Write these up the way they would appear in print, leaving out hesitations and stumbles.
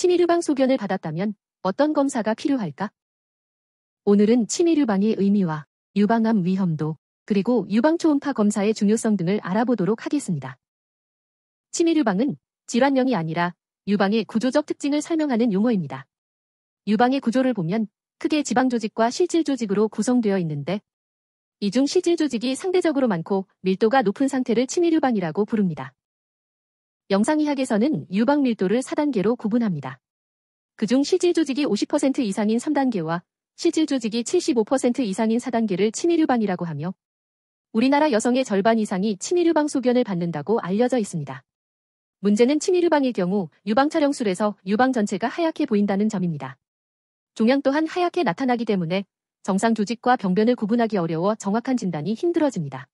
치밀유방 소견을 받았다면 어떤 검사가 필요할까? 오늘은 치밀유방의 의미와 유방암 위험도, 그리고 유방초음파 검사의 중요성 등을 알아보도록 하겠습니다. 치밀유방은 질환명이 아니라 유방의 구조적 특징을 설명하는 용어입니다. 유방의 구조를 보면 크게 지방조직과 실질조직으로 구성되어 있는데, 이 중 실질조직이 상대적으로 많고 밀도가 높은 상태를 치밀유방이라고 부릅니다. 영상의학에서는 유방 밀도를 4단계로 구분합니다. 그중 실질조직이 50% 이상인 3단계와 실질조직이 75% 이상인 4단계를 치밀유방이라고 하며, 우리나라 여성의 절반 이상이 치밀유방 소견을 받는다고 알려져 있습니다. 문제는 치밀유방일 경우 유방 촬영술에서 유방 전체가 하얗게 보인다는 점입니다. 종양 또한 하얗게 나타나기 때문에 정상 조직과 병변을 구분하기 어려워 정확한 진단이 힘들어집니다.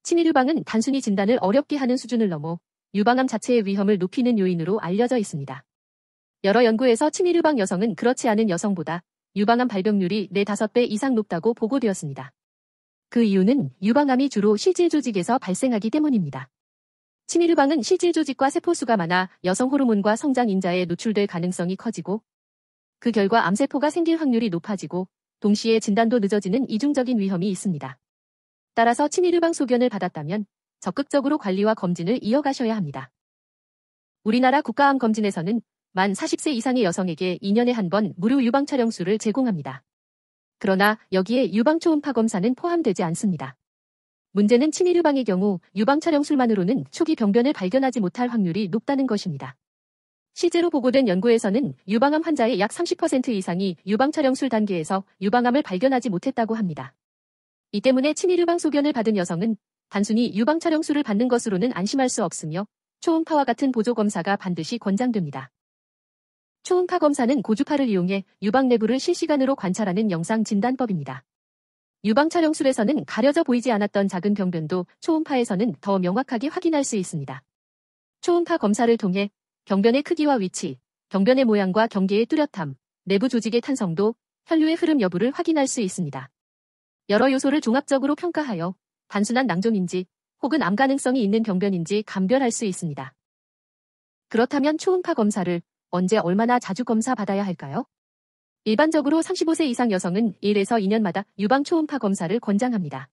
치밀유방은 단순히 진단을 어렵게 하는 수준을 넘어 유방암 자체의 위험을 높이는 요인으로 알려져 있습니다. 여러 연구에서 치밀유방 여성은 그렇지 않은 여성보다 유방암 발병률이 4~5배 이상 높다고 보고되었습니다. 그 이유는 유방암이 주로 실질조직에서 발생하기 때문입니다. 치밀유방은 실질조직과 세포수가 많아 여성 호르몬과 성장 인자에 노출될 가능성이 커지고, 그 결과 암세포가 생길 확률이 높아지고 동시에 진단도 늦어지는 이중적인 위험이 있습니다. 따라서 치밀유방 소견을 받았다면 적극적으로 관리와 검진을 이어가셔야 합니다. 우리나라 국가암 검진에서는 만 40세 이상의 여성에게 2년에 한 번 무료 유방 촬영술을 제공합니다. 그러나 여기에 유방 초음파 검사는 포함되지 않습니다. 문제는 치밀유방의 경우 유방 촬영술만으로는 초기 병변을 발견하지 못할 확률이 높다는 것입니다. 실제로 보고된 연구에서는 유방암 환자의 약 30% 이상이 유방 촬영술 단계에서 유방암을 발견하지 못했다고 합니다. 이 때문에 치밀유방 소견을 받은 여성은 단순히 유방 촬영술을 받는 것으로는 안심할 수 없으며 초음파와 같은 보조 검사가 반드시 권장됩니다. 초음파 검사는 고주파를 이용해 유방 내부를 실시간으로 관찰하는 영상 진단법입니다. 유방 촬영술에서는 가려져 보이지 않았던 작은 병변도 초음파에서는 더 명확하게 확인할 수 있습니다. 초음파 검사를 통해 병변의 크기와 위치, 병변의 모양과 경계의 뚜렷함, 내부 조직의 탄성도, 혈류의 흐름 여부를 확인할 수 있습니다. 여러 요소를 종합적으로 평가하여 단순한 낭종인지 혹은 암 가능성이 있는 병변인지 감별할 수 있습니다. 그렇다면 초음파 검사를 언제 얼마나 자주 검사 받아야 할까요? 일반적으로 35세 이상 여성은 1에서 2년마다 유방 초음파 검사를 권장합니다.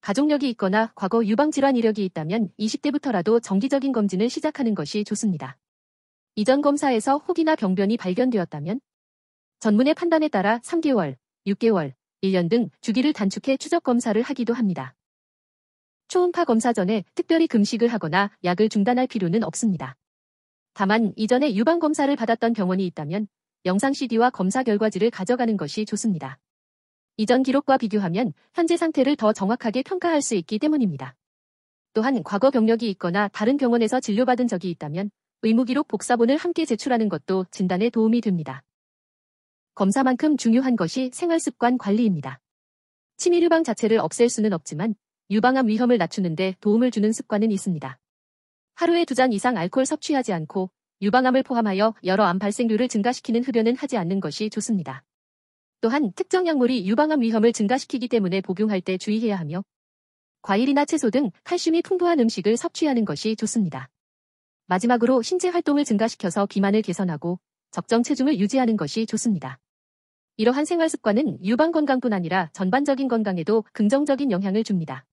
가족력이 있거나 과거 유방 질환 이력이 있다면 20대부터라도 정기적인 검진을 시작하는 것이 좋습니다. 이전 검사에서 혹이나 병변이 발견되었다면 전문의 판단에 따라 3개월, 6개월, 1년 등 주기를 단축해 추적 검사를 하기도 합니다. 초음파 검사 전에 특별히 금식을 하거나 약을 중단할 필요는 없습니다. 다만 이전에 유방 검사를 받았던 병원이 있다면 영상 CD와 검사 결과지를 가져가는 것이 좋습니다. 이전 기록과 비교하면 현재 상태를 더 정확하게 평가할 수 있기 때문입니다. 또한 과거 병력이 있거나 다른 병원에서 진료받은 적이 있다면 의무기록 복사본을 함께 제출하는 것도 진단에 도움이 됩니다. 검사만큼 중요한 것이 생활습관 관리입니다. 치밀유방 자체를 없앨 수는 없지만 유방암 위험을 낮추는 데 도움을 주는 습관은 있습니다. 하루에 2잔 이상 알코올 섭취하지 않고 유방암을 포함하여 여러 암 발생률을 증가시키는 흡연은 하지 않는 것이 좋습니다. 또한 특정 약물이 유방암 위험을 증가시키기 때문에 복용할 때 주의해야 하며, 과일이나 채소 등 칼슘이 풍부한 음식을 섭취하는 것이 좋습니다. 마지막으로 신체 활동을 증가시켜서 비만을 개선하고 적정 체중을 유지하는 것이 좋습니다. 이러한 생활 습관은 유방 건강뿐 아니라 전반적인 건강에도 긍정적인 영향을 줍니다.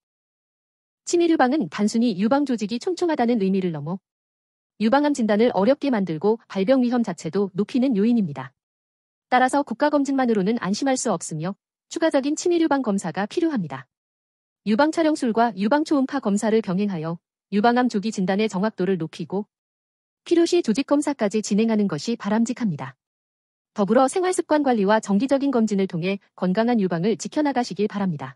치밀유방은 단순히 유방 조직이 촘촘하다는 의미를 넘어 유방암 진단을 어렵게 만들고 발병 위험 자체도 높이는 요인입니다. 따라서 국가검진만으로는 안심할 수 없으며 추가적인 치밀유방 검사가 필요합니다. 유방 촬영술과 유방 초음파 검사를 병행하여 유방암 조기 진단의 정확도를 높이고 필요시 조직 검사까지 진행하는 것이 바람직합니다. 더불어 생활습관 관리와 정기적인 검진을 통해 건강한 유방을 지켜나가시길 바랍니다.